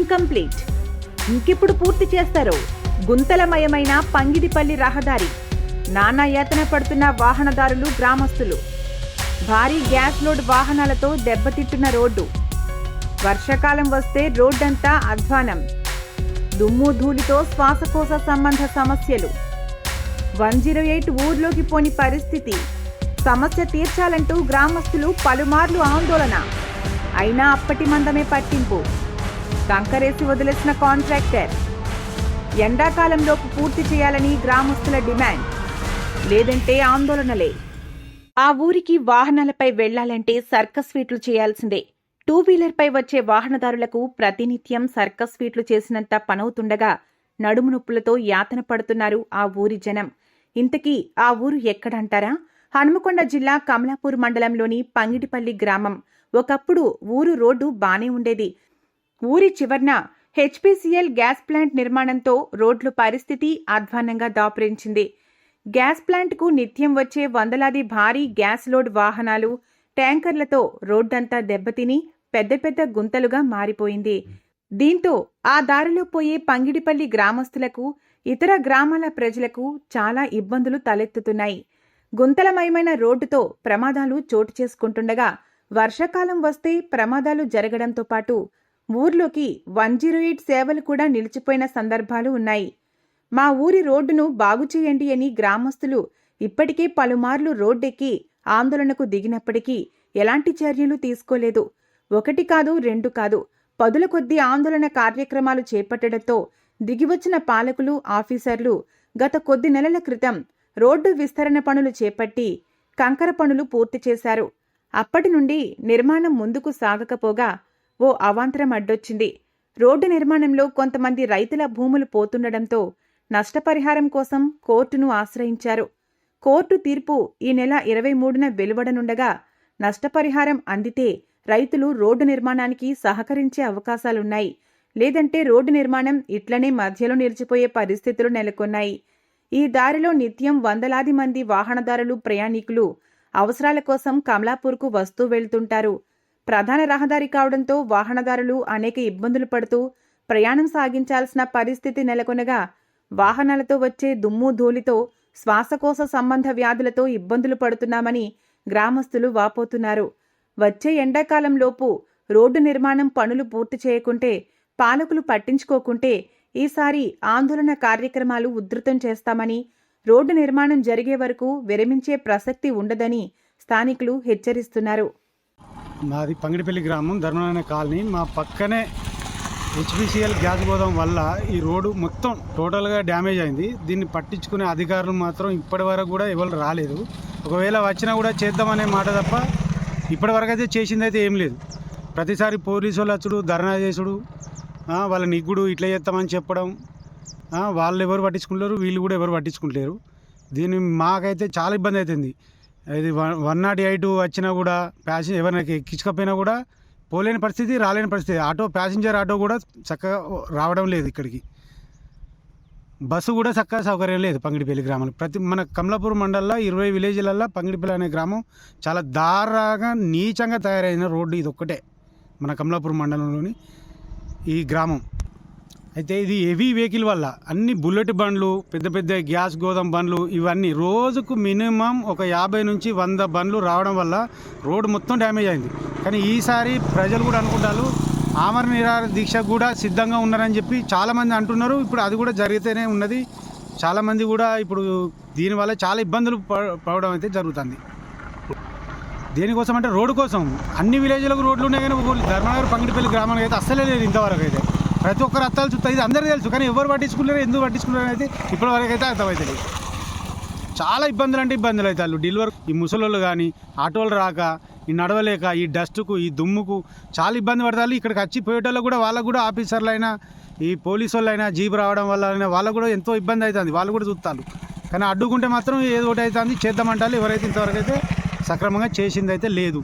Incomplete. ఇంకెప్పుడు పూర్తి చేస్తారో గుంతలమయమైన పంగిడిపల్లి రహదారి. నానా యాతన పడుతున్న వాహనదారులు, గ్రామస్తులు. భారీ గ్యాస్ లోడ్ వాహనాలతో దెబ్బతిట్టున్న రోడ్డు. వర్షాకాలం వస్తే రోడ్డంతా అధ్వానం. దుమ్ము ధూళితో శ్వాసకోశ సంబంధ సమస్యలు. 108 ఊర్లోకి పోని పరిస్థితి. సమస్య తీర్చాలంటూ గ్రామస్తులు పలుమార్లు ఆందోళన. అయినా అప్పటి మందమే పట్టింపు. కంకరేసి వదిలేసిన కాంట్రాక్టర్. ఎండాకాలంలోపు పూర్తి చేయాలని గ్రామస్తుల డిమాండ్. లేదంటే ఆందోళనలే. ఆ ఊరికి వాహనాలపై వెళ్లాలంటే సర్కస్ ఫీట్లు చేయాల్సిందే. 2 వీలర్పై వచ్చే వాహనదారులకు ప్రతినిత్యం సర్కస్ ఫీట్లు చేసినంత పనవుతుండగా నడుము నొప్పులతో యాతన పడుతున్నారు ఆ ఊరి జనం. ఇంతకీ ఆ ఊరు ఎక్కడంటారా? హనుమకొండ జిల్లా కమలాపూర్ మండలంలోని పంగిడిపల్లి గ్రామం. ఒకప్పుడు ఊరు రోడ్డు బానే ఉండేది. ఊరి చివర్న హెచ్పీసీఎల్ గ్యాస్ ప్లాంట్ నిర్మాణంతో రోడ్లు పరిస్థితి అధ్వాన్నంగా దాపురించింది. గ్యాస్ ప్లాంట్కు నిత్యం వచ్చే వందలాది భారీ గ్యాస్ లోడ్ వాహనాలు, ట్యాంకర్లతో రోడ్డంతా దెబ్బతిని పెద్ద పెద్ద గుంతలుగా మారిపోయింది. దీంతో ఆ దారిలో పోయే పంగిడిపల్లి గ్రామస్తులకు, ఇతర గ్రామాల ప్రజలకు చాలా ఇబ్బందులు తలెత్తుతున్నాయి. గుంతలమయమైన రోడ్డుతో ప్రమాదాలు చోటు చేసుకుంటుండగా వర్షాకాలం వస్తే ప్రమాదాలు జరగడంతో పాటు ఊర్లోకి 108 సేవలు కూడా నిలిచిపోయిన సందర్భాలు ఉన్నాయి. మా ఊరి రోడ్డును బాగుచేయండి అని గ్రామస్తులు ఇప్పటికే పలుమార్లు రోడ్డెక్కి ఆందోళనకు దిగినప్పటికీ ఎలాంటి చర్యలు తీసుకోలేదు. 1 కాదు 2 కాదు, పదుల కొద్దీ ఆందోళన కార్యక్రమాలు చేపట్టడంతో దిగివచ్చిన పాలకులు, ఆఫీసర్లు గత కొద్ది నెలల క్రితం రోడ్డు విస్తరణ పనులు చేపట్టి కంకర పనులు పూర్తి చేశారు. అప్పటి నుండి నిర్మాణం ముందుకు సాగకపోగా ఓ అవాంతరం అడ్డొచ్చింది. రోడ్డు నిర్మాణంలో కొంతమంది రైతుల భూములు పోతుండటంతో నష్టపరిహారం కోసం కోర్టును ఆశ్రయించారు. కోర్టు తీర్పు ఈ నెల 23న వెలువడనుండగా నష్టపరిహారం అందితే రైతులు రోడ్డు నిర్మాణానికి సహకరించే అవకాశాలున్నాయి. లేదంటే రోడ్డు నిర్మాణం ఇట్లనే మధ్యలో నిలిచిపోయే పరిస్థితులు నెలకొన్నాయి. ఈ దారిలో నిత్యం వందలాది మంది వాహనదారులు, ప్రయాణికులు అవసరాల కోసం కమలాపూర్కు వస్తూ వెళ్తుంటారు. ప్రధాన రహదారి కావడంతో వాహనదారులు అనేక ఇబ్బందులు పడుతూ ప్రయాణం సాగించాల్సిన పరిస్థితి నెలకొనగా వాహనాలతో వచ్చే దుమ్ము ధూళితో శ్వాసకోశ సంబంధ వ్యాధులతో ఇబ్బందులు పడుతున్నామని గ్రామస్తులు వాపోతున్నారు. వచ్చే ఎండాకాలంలోపు రోడ్డు నిర్మాణం పనులు పూర్తి చేయకుంటే, పాలకులు పట్టించుకోకుంటే ఈసారి ఆందోళన కార్యక్రమాలు ఉధృతం చేస్తామని, రోడ్డు నిర్మాణం జరిగే వరకు విరమించే ప్రసక్తి ఉండదని స్థానికులు హెచ్చరిస్తున్నారు. మాది పంగిడిపల్లి గ్రామం, ధర్మనారాయణ కాలనీ. మా పక్కనే హెచ్పీసీఎల్ గ్యాస్ గోదాం వల్ల ఈ రోడ్డు మొత్తం టోటల్గా డ్యామేజ్ అయింది. దీన్ని పట్టించుకునే అధికారులు మాత్రం ఇప్పటి వరకు కూడా ఎవరు రాలేదు. ఒకవేళ వచ్చినా కూడా చేద్దామనే మాట తప్ప ఇప్పటి వరకు అయితే చేసిందైతే ఏం లేదు. ప్రతిసారి పోలీసు వాళ్ళు వచ్చుడు, ధర్నా చేసుడు, వాళ్ళ నిగ్గుడు ఇట్లా చేస్తామని చెప్పడం, వాళ్ళు ఎవరు పట్టించుకుంటారు, వీళ్ళు కూడా ఎవరు పట్టించుకుంటారు. దీన్ని మాకైతే చాలా ఇబ్బంది అవుతుంది. ఇది 108 వచ్చినా కూడా ఎవరైనా ఎక్కించకపోయినా కూడా పోలేని పరిస్థితి, రాలేని పరిస్థితి. ప్యాసింజర్ ఆటో కూడా చక్కగా రావడం లేదు ఇక్కడికి. బస్సు కూడా చక్కగా సౌకర్యం లేదు పంగిడిపల్లి గ్రామంలో. మన కమలాపూర్ మండలంలో 20 విలేజ్లలో పంగిడిపల్లి అనే గ్రామం చాలా దారుణంగా నీచంగా తయారైన రోడ్డు ఇది ఒక్కటే మన కమలాపూర్ మండలంలోని ఈ గ్రామం. అయితే ఇది హెవీ వెహికల్ వల్ల అన్ని బుల్లెట్ బండ్లు, పెద్ద పెద్ద గ్యాస్ గోదాం బండ్లు, ఇవన్నీ రోజుకు మినిమం ఒక 50 నుంచి 100 బండ్లు రావడం వల్ల రోడ్డు మొత్తం డ్యామేజ్ అయింది. కానీ ఈసారి ప్రజలు కూడా అనుకుంటారు, ఆమరణ నిరాహార దీక్ష కూడా సిద్ధంగా ఉన్నారని చెప్పి చాలామంది అంటున్నారు. ఇప్పుడు అది కూడా జరిగితేనే ఉన్నది. చాలామంది కూడా ఇప్పుడు దీనివల్ల చాలా ఇబ్బందులు పడడం అయితే జరుగుతుంది. దేనికోసం అంటే రోడ్డు కోసం. అన్ని విలేజ్లకు రోడ్లు ఉన్నాయి కానీ ధర్మనగర్ పంగిడిపల్లి గ్రామానికి అయితే అస్సలే లేదు ఇంతవరకు అయితే. ప్రతి ఒక్కరు అత్తాలు చూస్తా, ఇది అందరికీ తెలుసు. కానీ ఎవరు పట్టించుకున్నారు, ఎందుకు పట్టించుకున్నారు అయితే ఇప్పటివరకు అయితే అర్థమవుతుంది. చాలా ఇబ్బందులు అంటే ఇబ్బందులు అవుతారు. డెలివరీ ఈ ముసలోళ్ళు కానీ ఆటోలు రాక, ఈ నడవలేక, ఈ డస్ట్కు, ఈ దుమ్ముకు చాలా ఇబ్బంది పడతారు. ఇక్కడికి వచ్చి పోయేటోళ్ళు కూడా, వాళ్ళకు కూడా ఆఫీసర్లైనా, ఈ పోలీసు వాళ్ళైనా, జీప్ రావడం వల్ల వాళ్ళకు కూడా ఎంతో ఇబ్బంది అవుతుంది. వాళ్ళు కూడా చూస్తారు. కానీ అడ్డుకుంటే మాత్రం ఏదో ఒకటి అవుతుంది, చేద్దామంటారు. ఎవరైతే ఇంతవరకు అయితే సక్రమంగా చేసింది అయితే లేదు.